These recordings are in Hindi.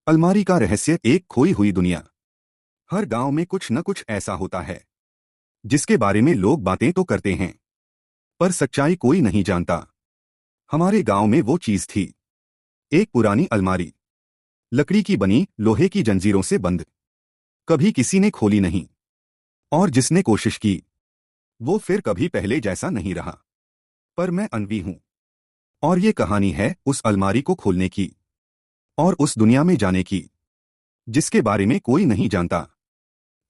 अलमारी का रहस्य, एक खोई हुई दुनिया। हर गांव में कुछ न कुछ ऐसा होता है जिसके बारे में लोग बातें तो करते हैं, पर सच्चाई कोई नहीं जानता। हमारे गांव में वो चीज थी, एक पुरानी अलमारी, लकड़ी की बनी, लोहे की जंजीरों से बंद। कभी किसी ने खोली नहीं, और जिसने कोशिश की वो फिर कभी पहले जैसा नहीं रहा। पर मैं अनवी हूं, और ये कहानी है उस अलमारी को खोलने की, और उस दुनिया में जाने की जिसके बारे में कोई नहीं जानता।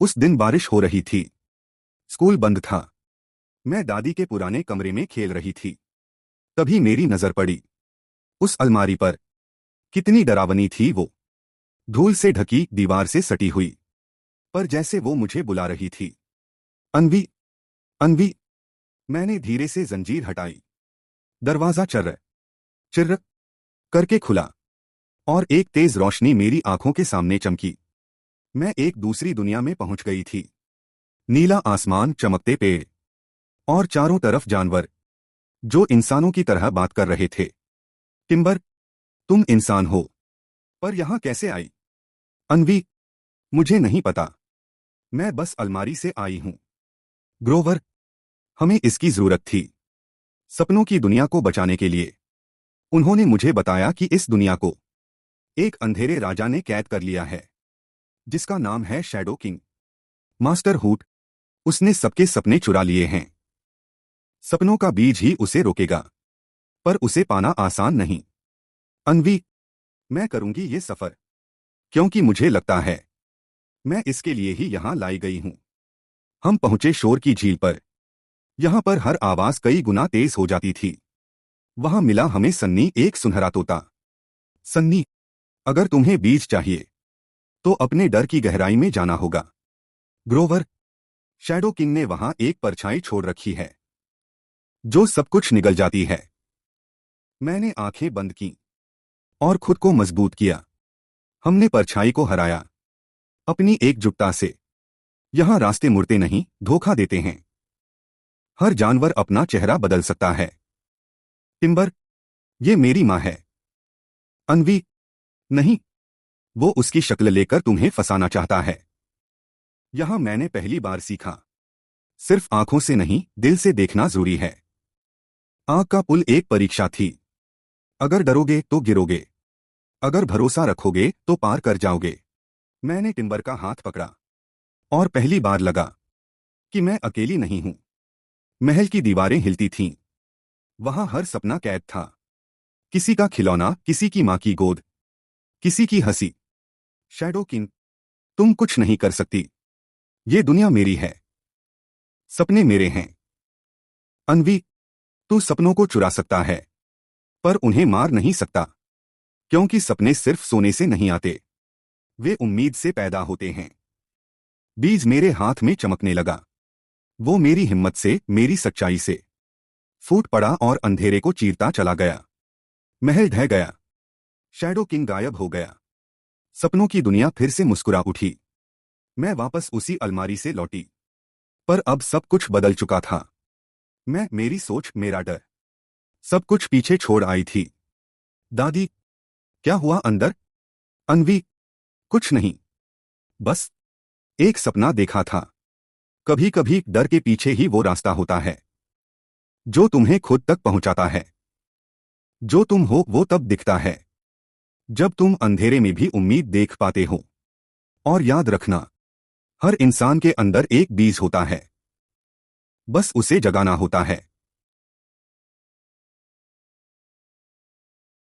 उस दिन बारिश हो रही थी, स्कूल बंद था। मैं दादी के पुराने कमरे में खेल रही थी। तभी मेरी नजर पड़ी उस अलमारी पर। कितनी डरावनी थी वो, धूल से ढकी, दीवार से सटी हुई, पर जैसे वो मुझे बुला रही थी। अनवी, अनवी। मैंने धीरे से जंजीर हटाई। दरवाजा चर्र चिर्र करके खुला, और एक तेज रोशनी मेरी आंखों के सामने चमकी। मैं एक दूसरी दुनिया में पहुंच गई थी। नीला आसमान, चमकते पेड़, और चारों तरफ जानवर जो इंसानों की तरह बात कर रहे थे। टिम्बर, तुम इंसान हो, पर यहां कैसे आई? अनवी, मुझे नहीं पता। मैं बस अलमारी से आई हूं। ग्रोवर, हमें इसकी जरूरत थी, सपनों की दुनिया को बचाने के लिए। उन्होंने मुझे बताया कि इस दुनिया को एक अंधेरे राजा ने कैद कर लिया है, जिसका नाम है शैडो किंग, मास्टर हुट। उसने सबके सपने चुरा लिए हैं। सपनों का बीज ही उसे रोकेगा, पर उसे पाना आसान नहीं। अनवी, मैं करूंगी ये सफर, क्योंकि मुझे लगता है मैं इसके लिए ही यहां लाई गई हूं। हम पहुंचे शोर की झील पर। यहां पर हर आवाज कई गुना तेज हो जाती थी। वहां मिला हमें सन्नी, एक सुनहरा तोता। सन्नी, अगर तुम्हें बीज चाहिए तो अपने डर की गहराई में जाना होगा। ग्रोवर, शैडो किंग ने वहां एक परछाई छोड़ रखी है जो सब कुछ निगल जाती है। मैंने आंखें बंद की और खुद को मजबूत किया। हमने परछाई को हराया, अपनी एकजुटता से। यहां रास्ते मुड़ते नहीं, धोखा देते हैं। हर जानवर अपना चेहरा बदल सकता है। टिम्बर, ये मेरी मां है। अनवी, नहीं, वो उसकी शक्ल लेकर तुम्हें फंसाना चाहता है। यहां मैंने पहली बार सीखा, सिर्फ आंखों से नहीं, दिल से देखना जरूरी है। आंख का पुल एक परीक्षा थी। अगर डरोगे तो गिरोगे, अगर भरोसा रखोगे तो पार कर जाओगे। मैंने टिम्बर का हाथ पकड़ा, और पहली बार लगा कि मैं अकेली नहीं हूं। महल की दीवारें हिलती थीं। वहां हर सपना कैद था। किसी का खिलौना, किसी की मां की गोद, किसी की हंसी। शैडो किंग, तुम कुछ नहीं कर सकती। ये दुनिया मेरी है, सपने मेरे हैं। अनवी, तू सपनों को चुरा सकता है, पर उन्हें मार नहीं सकता, क्योंकि सपने सिर्फ सोने से नहीं आते, वे उम्मीद से पैदा होते हैं। बीज मेरे हाथ में चमकने लगा। वो मेरी हिम्मत से, मेरी सच्चाई से फूट पड़ा और अंधेरे को चीरता चला गया। महल ढह गया, शैडो किंग गायब हो गया। सपनों की दुनिया फिर से मुस्कुरा उठी। मैं वापस उसी अलमारी से लौटी, पर अब सब कुछ बदल चुका था। मैं, मेरी सोच, मेरा डर, सब कुछ पीछे छोड़ आई थी। दादी, क्या हुआ अंदर? अनवी, कुछ नहीं, बस एक सपना देखा था। कभी कभी डर के पीछे ही वो रास्ता होता है जो तुम्हें खुद तक पहुंचाता है। जो तुम हो वो तब दिखता है जब तुम अंधेरे में भी उम्मीद देख पाते हो। और याद रखना, हर इंसान के अंदर एक बीज होता है, बस उसे जगाना होता है।